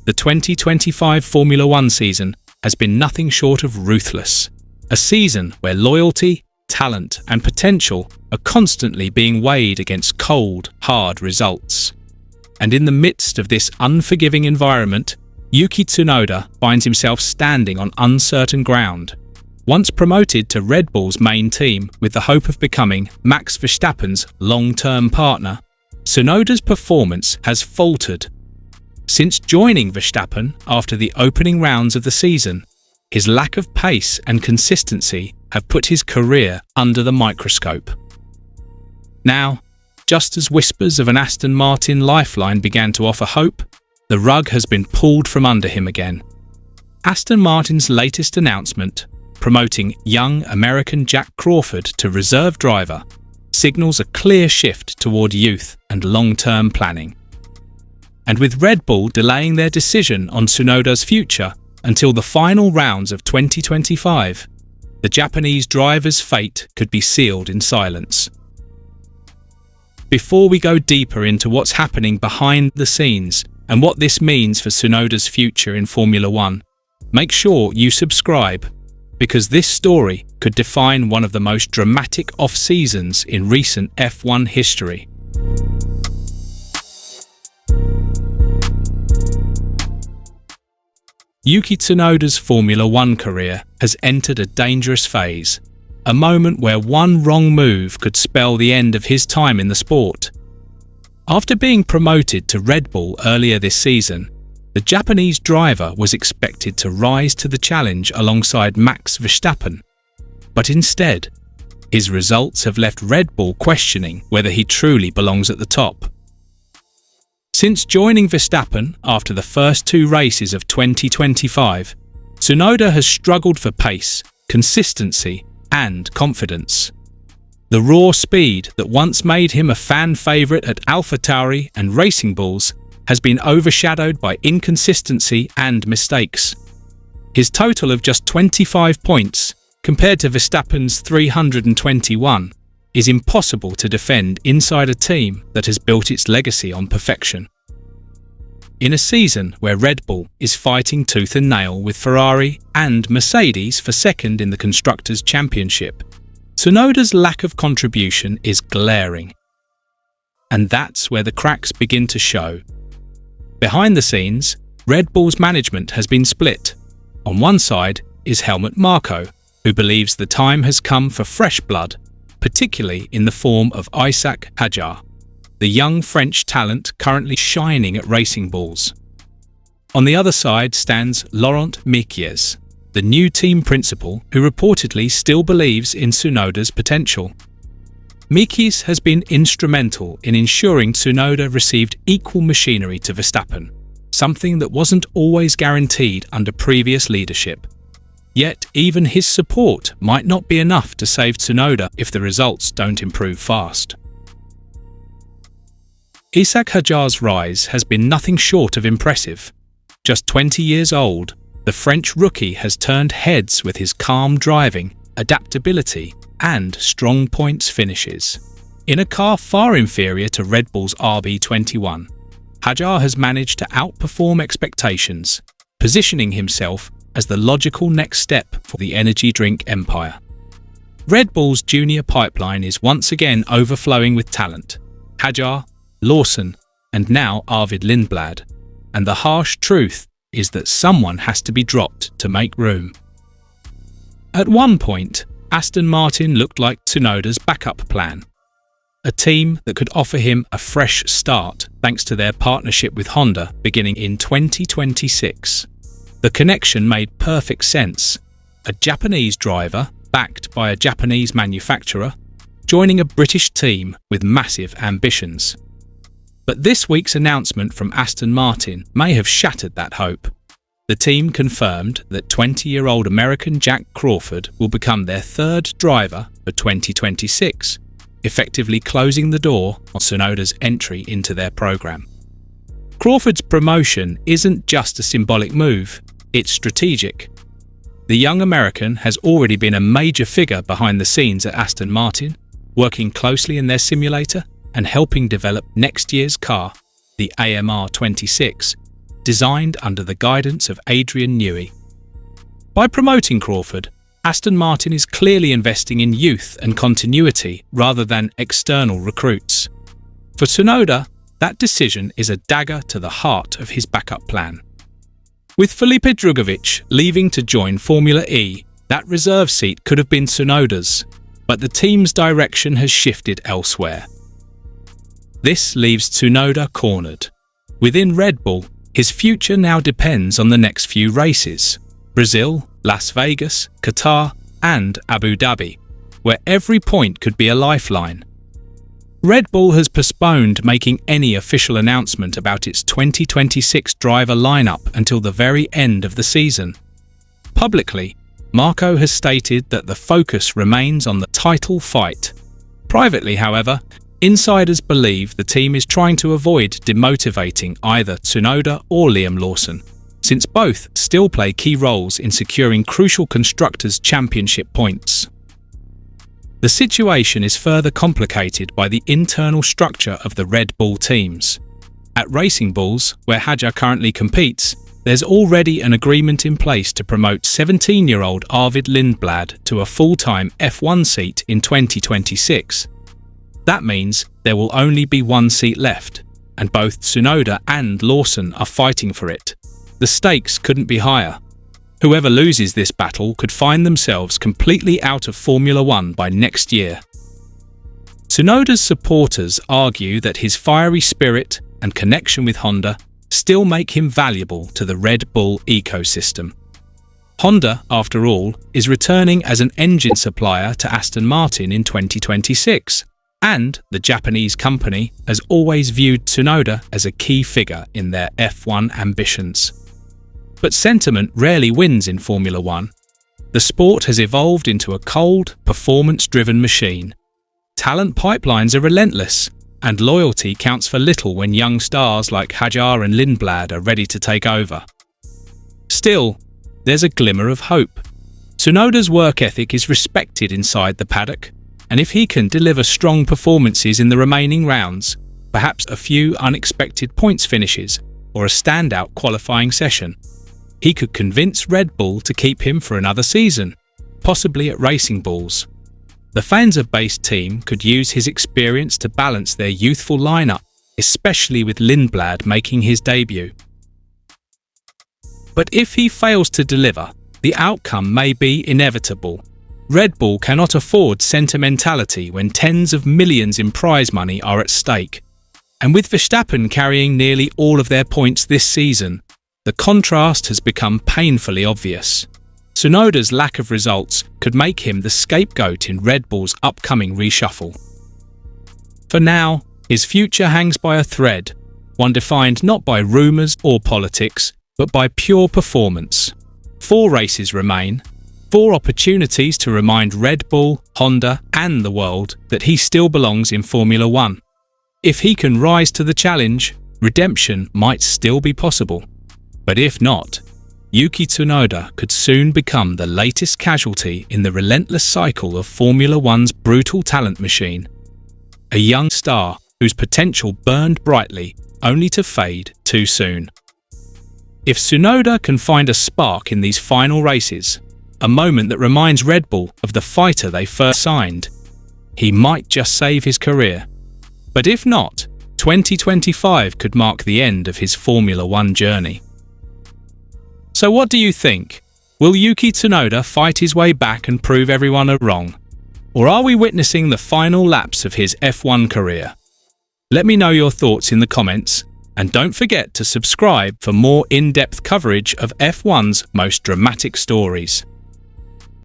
The 2025 Formula One season has been nothing short of ruthless. A season where loyalty, talent, and potential are constantly being weighed against cold, hard results. And in the midst of this unforgiving environment, Yuki Tsunoda finds himself standing on uncertain ground. Once promoted to Red Bull's main team with the hope of becoming Max Verstappen's long-term partner, Tsunoda's performance has faltered. Since joining Verstappen after the opening rounds of the season, his lack of pace and consistency have put his career under the microscope. Now, just as whispers of an Aston Martin lifeline began to offer hope, the rug has been pulled from under him again. Aston Martin's latest announcement, promoting young American Jak Crawford to reserve driver, signals a clear shift toward youth and long-term planning. And with Red Bull delaying their decision on Tsunoda's future until the final rounds of 2025, the Japanese driver's fate could be sealed in silence. Before we go deeper into what's happening behind the scenes and what this means for Tsunoda's future in Formula One, make sure you subscribe, because this story could define one of the most dramatic off-seasons in recent F1 history. Yuki Tsunoda's Formula One career has entered a dangerous phase, a moment where one wrong move could spell the end of his time in the sport. After being promoted to Red Bull earlier this season, the Japanese driver was expected to rise to the challenge alongside Max Verstappen. But instead, his results have left Red Bull questioning whether he truly belongs at the top. Since joining Verstappen after the first two races of 2025, Tsunoda has struggled for pace, consistency, and confidence. The raw speed that once made him a fan favourite at AlphaTauri and Racing Bulls has been overshadowed by inconsistency and mistakes. His total of just 25 points, compared to Verstappen's 321, is impossible to defend inside a team that has built its legacy on perfection. In a season where Red Bull is fighting tooth and nail with Ferrari and Mercedes for second in the Constructors' Championship, Tsunoda's lack of contribution is glaring. And that's where the cracks begin to show. Behind the scenes, Red Bull's management has been split. On one side is Helmut Marko, who believes the time has come for fresh blood, particularly in the form of Isack Hadjar, the young French talent currently shining at Racing Bulls. On the other side stands Laurent Mekies, the new team principal who reportedly still believes in Tsunoda's potential. Mekies has been instrumental in ensuring Tsunoda received equal machinery to Verstappen, something that wasn't always guaranteed under previous leadership. Yet even his support might not be enough to save Tsunoda if the results don't improve fast. Isack Hadjar's rise has been nothing short of impressive. Just 20 years old, the French rookie has turned heads with his calm driving, adaptability, and strong points finishes. In a car far inferior to Red Bull's RB21, Hadjar has managed to outperform expectations, positioning himself as the logical next step for the energy drink empire. Red Bull's junior pipeline is once again overflowing with talent. Hadjar, Lawson, and now Arvid Lindblad. And the harsh truth is that someone has to be dropped to make room. At one point, Aston Martin looked like Tsunoda's backup plan. A team that could offer him a fresh start thanks to their partnership with Honda beginning in 2026. The connection made perfect sense. A Japanese driver, backed by a Japanese manufacturer, joining a British team with massive ambitions. But this week's announcement from Aston Martin may have shattered that hope. The team confirmed that 20-year-old American Jak Crawford will become their third driver for 2026, effectively closing the door on Tsunoda's entry into their program. Crawford's promotion isn't just a symbolic move, it's strategic. The young American has already been a major figure behind the scenes at Aston Martin, working closely in their simulator and helping develop next year's car, the AMR26, designed under the guidance of Adrian Newey. By promoting Crawford, Aston Martin is clearly investing in youth and continuity rather than external recruits. For Tsunoda, that decision is a dagger to the heart of his backup plan. With Felipe Drugovich leaving to join Formula E, that reserve seat could have been Tsunoda's, but the team's direction has shifted elsewhere. This leaves Tsunoda cornered. Within Red Bull, his future now depends on the next few races: Brazil, Las Vegas, Qatar, and Abu Dhabi, where every point could be a lifeline. Red Bull has postponed making any official announcement about its 2026 driver lineup until the very end of the season. Publicly, Marco has stated that the focus remains on the title fight. Privately, however, insiders believe the team is trying to avoid demotivating either Tsunoda or Liam Lawson, since both still play key roles in securing crucial Constructors' Championship points. The situation is further complicated by the internal structure of the Red Bull teams. At Racing Bulls, where Hadjar currently competes, there's already an agreement in place to promote 17-year-old Arvid Lindblad to a full-time F1 seat in 2026. That means there will only be one seat left, and both Tsunoda and Lawson are fighting for it. The stakes couldn't be higher. Whoever loses this battle could find themselves completely out of Formula One by next year. Tsunoda's supporters argue that his fiery spirit and connection with Honda still make him valuable to the Red Bull ecosystem. Honda, after all, is returning as an engine supplier to Aston Martin in 2026, and the Japanese company has always viewed Tsunoda as a key figure in their F1 ambitions. But sentiment rarely wins in Formula One. The sport has evolved into a cold, performance-driven machine. Talent pipelines are relentless, and loyalty counts for little when young stars like Hadjar and Lindblad are ready to take over. Still, there's a glimmer of hope. Tsunoda's work ethic is respected inside the paddock, and if he can deliver strong performances in the remaining rounds, perhaps a few unexpected points finishes or a standout qualifying session, he could convince Red Bull to keep him for another season, possibly at Racing Bulls. The Faenza-based team could use his experience to balance their youthful lineup, especially with Lindblad making his debut. But if he fails to deliver, the outcome may be inevitable. Red Bull cannot afford sentimentality when tens of millions in prize money are at stake. And with Verstappen carrying nearly all of their points this season, the contrast has become painfully obvious. Tsunoda's lack of results could make him the scapegoat in Red Bull's upcoming reshuffle. For now, his future hangs by a thread, one defined not by rumours or politics, but by pure performance. 4 races remain, 4 opportunities to remind Red Bull, Honda, and the world that he still belongs in Formula One. If he can rise to the challenge, redemption might still be possible. But if not, Yuki Tsunoda could soon become the latest casualty in the relentless cycle of Formula One's brutal talent machine. A young star whose potential burned brightly, only to fade too soon. If Tsunoda can find a spark in these final races, a moment that reminds Red Bull of the fighter they first signed, he might just save his career. But if not, 2025 could mark the end of his Formula One journey. So what do you think? Will Yuki Tsunoda fight his way back and prove everyone wrong? Or are we witnessing the final lapse of his F1 career? Let me know your thoughts in the comments, and don't forget to subscribe for more in-depth coverage of F1's most dramatic stories.